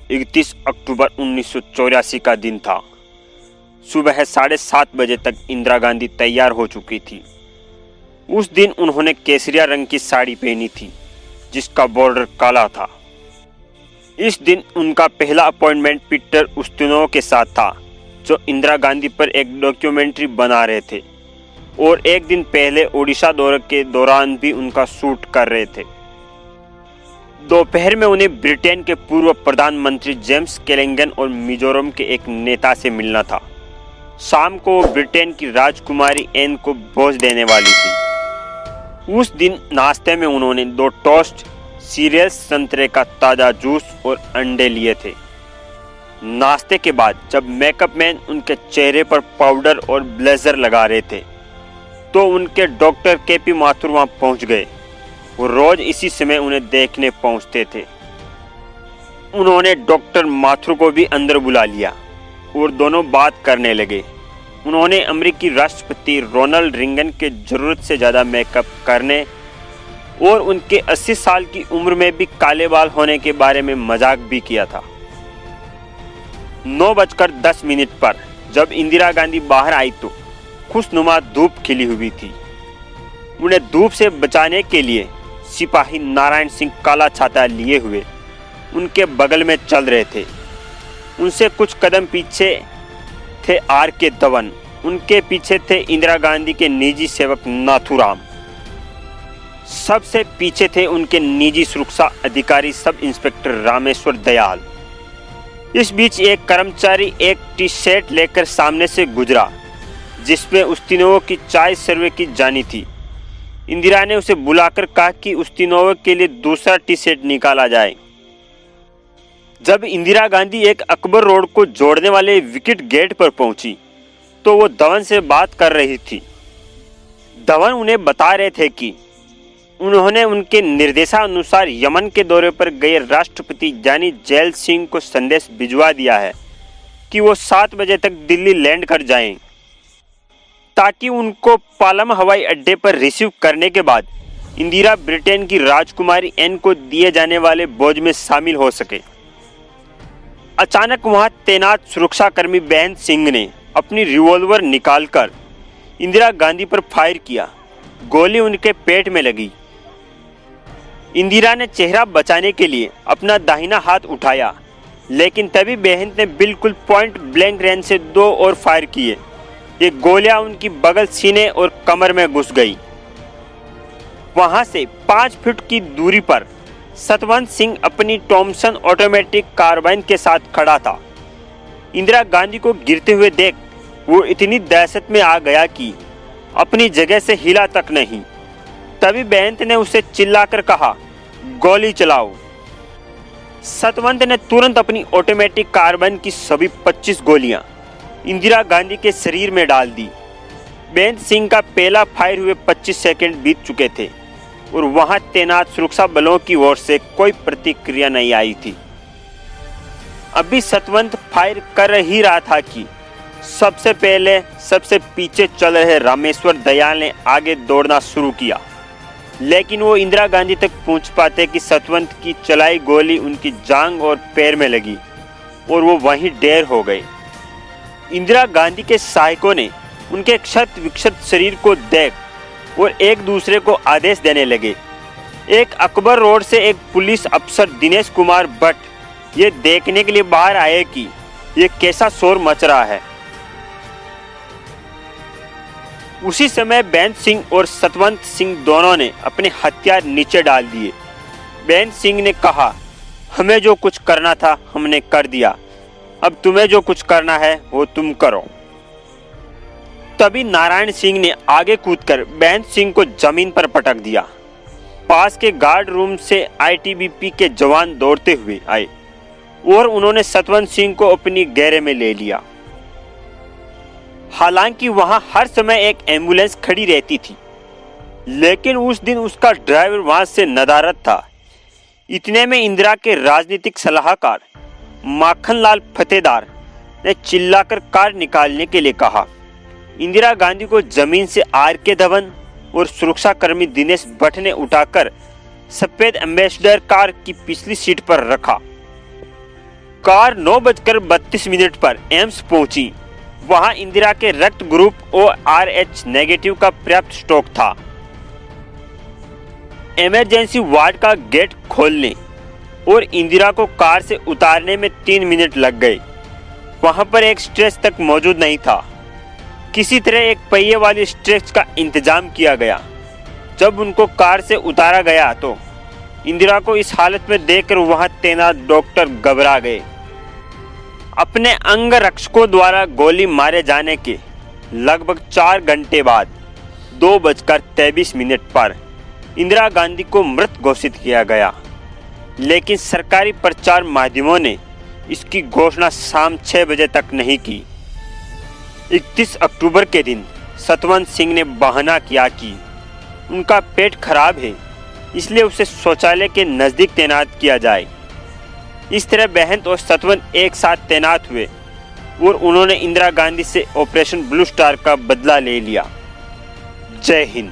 31 अक्टूबर 1984 का दिन था। सुबह 7:30 बजे तक इंदिरा गांधी तैयार हो चुकी थी। उस दिन उन्होंने केसरिया रंग की साड़ी पहनी थी जिसका बॉर्डर काला था। इस दिन उनका पहला अपॉइंटमेंट पीटर उस्तुनोव के साथ था, जो इंदिरा गांधी पर एक डॉक्यूमेंट्री बना रहे थे और एक दिन पहले ओडिशा दौरे के दौरान भी उनका शूट कर रहे थे। दोपहर में उन्हें ब्रिटेन के पूर्व प्रधानमंत्री जेम्स केलिंगन और मिजोरम के एक नेता से मिलना था। शाम को वो ब्रिटेन की राजकुमारी एन को भोज देने वाली थी। उस दिन नाश्ते में उन्होंने 2 टोस्ट, सीरियल्स, संतरे का ताज़ा जूस और अंडे लिए थे। नाश्ते के बाद जब मेकअप मैन उनके चेहरे पर पाउडर और ब्लेजर लगा रहे थे तो उनके डॉक्टर केपी माथुर वहां पहुंच गए। वो रोज इसी समय उन्हें देखने पहुंचते थे। उन्होंने डॉक्टर माथुर को भी अंदर बुला लिया और दोनों बात करने लगे। उन्होंने अमेरिकी राष्ट्रपति रोनाल्ड रीगन के जरूरत से ज़्यादा मेकअप करने और उनके 80 साल की उम्र में भी काले बाल होने के बारे में मजाक भी किया था। 9:10 पर जब इंदिरा गांधी बाहर आई तो खुशनुमा धूप खिली हुई थी। उन्हें धूप से बचाने के लिए सिपाही नारायण सिंह काला छाता लिए हुए उनके बगल में चल रहे थे। उनसे कुछ कदम पीछे थे R.K. धवन, उनके पीछे थे इंदिरा गांधी के निजी सेवक नाथूराम, सबसे पीछे थे उनके निजी सुरक्षा अधिकारी सब इंस्पेक्टर रामेश्वर दयाल। इस बीच एक कर्मचारी एक टी शर्ट लेकर सामने से गुजरा जिसमें उस्तुनोव की चाय सर्वे की जानी थी। इंदिरा ने उसे बुलाकर कहा कि उस्तुनोव के लिए दूसरा टी शर्ट निकाला जाए। जब इंदिरा गांधी एक अकबर रोड को जोड़ने वाले विकेट गेट पर पहुंची तो वो धवन से बात कर रही थी। धवन उन्हें बता रहे थे कि उन्होंने उनके निर्देशानुसार यमन के दौरे पर गए राष्ट्रपति यानी जैल सिंह को संदेश भिजवा दिया है कि वो 7 बजे तक दिल्ली लैंड कर जाएं, ताकि उनको पालम हवाई अड्डे पर रिसीव करने के बाद इंदिरा ब्रिटेन की राजकुमारी एन को दिए जाने वाले भोज में शामिल हो सके। अचानक वहां तैनात सुरक्षाकर्मी बेहन सिंह ने अपनी रिवॉल्वर निकालकर इंदिरा गांधी पर फायर किया। गोली उनके पेट में लगी। इंदिरा ने चेहरा बचाने के लिए अपना दाहिना हाथ उठाया, लेकिन तभी बेहन ने बिल्कुल पॉइंट ब्लैंक रेंज से 2 और फायर किए। ये गोलियां उनकी बगल, सीने और कमर में घुस गई। वहां से 5 फीट की दूरी पर सतवंत सिंह अपनी टॉमसन ऑटोमेटिक कार्बाइन के साथ खड़ा था। इंदिरा गांधी को गिरते हुए देख वो इतनी दहशत में आ गया कि अपनी जगह से हिला तक नहीं। तभी बेहंत ने उसे चिल्लाकर कहा, गोली चलाओ। सतवंत ने तुरंत अपनी ऑटोमेटिक कार्बाइन की सभी 25 गोलियां इंदिरा गांधी के शरीर में डाल दी। बेहंत सिंह का पहला फायर हुए 25 सेकंड बीत चुके थे और वहां तैनात सुरक्षा बलों की ओर से कोई प्रतिक्रिया नहीं आई थी। अभी सतवंत फायर कर ही रहा था कि सबसे पहले सबसे पीछे चल रहे रामेश्वर दयाल ने आगे दौड़ना शुरू किया, लेकिन वो इंदिरा गांधी तक पहुंच पाते कि सतवंत की चलाई गोली उनकी जांघ और पैर में लगी और वो वहीं ढेर हो गए। इंदिरा गांधी के सहायकों ने उनके क्षत विक्षत शरीर को देख और एक दूसरे को आदेश देने लगे। एक अकबर रोड से एक पुलिस अफसर दिनेश कुमार भट्ट ये देखने के लिए बाहर आए कि ये कैसा शोर मच रहा है। उसी समय बेहंत सिंह और सतवंत सिंह दोनों ने अपने हथियार नीचे डाल दिए। बेहंत सिंह ने कहा, हमें जो कुछ करना था हमने कर दिया, अब तुम्हें जो कुछ करना है वो तुम करो। तभी नारायण सिंह ने आगे कूदकर बेहंत सिंह को जमीन पर पटक दिया। पास के गार्ड रूम से आईटीबीपी के जवान दौड़ते हुए आए और उन्होंने सतवंत सिंह को अपनी घेरे में ले लिया। हालांकि वहां हर समय एक एम्बुलेंस खड़ी रहती थी, लेकिन उस दिन उसका ड्राइवर वहां से नदारद था। इतने में इंदिरा के राजनीतिक सलाहकार माखनलाल फतेदार ने चिल्लाकर कार निकालने के लिए कहा। इंदिरा गांधी को जमीन से R.K. धवन और सुरक्षाकर्मी दिनेश भट्ट ने उठाकर सफेद एम्बेसडर कार की पिछली सीट पर रखा। कार 9:32 पर एम्स पहुंची। वहां इंदिरा के रक्त ग्रुप ORH नेगेटिव का पर्याप्त स्टॉक था। इमरजेंसी वार्ड का गेट खोलने और इंदिरा को कार से उतारने में 3 मिनट लग गए। वहां पर एक स्ट्रेच तक मौजूद नहीं था। किसी तरह एक पहिए वाली स्ट्रेच का इंतजाम किया गया। जब उनको कार से उतारा गया तो इंदिरा को इस हालत में देखकर वहां तैनात डॉक्टर घबरा गए। अपने अंगरक्षकों द्वारा गोली मारे जाने के लगभग 4 घंटे बाद 2:23 पर इंदिरा गांधी को मृत घोषित किया गया, लेकिन सरकारी प्रचार माध्यमों ने इसकी घोषणा शाम 6 बजे तक नहीं की। 31 अक्टूबर के दिन सतवंत सिंह ने बहाना किया कि उनका पेट खराब है, इसलिए उसे शौचालय के नज़दीक तैनात किया जाए। इस तरह बेहंत और सतवंत एक साथ तैनात हुए और उन्होंने इंदिरा गांधी से ऑपरेशन ब्लू स्टार का बदला ले लिया। जय हिंद।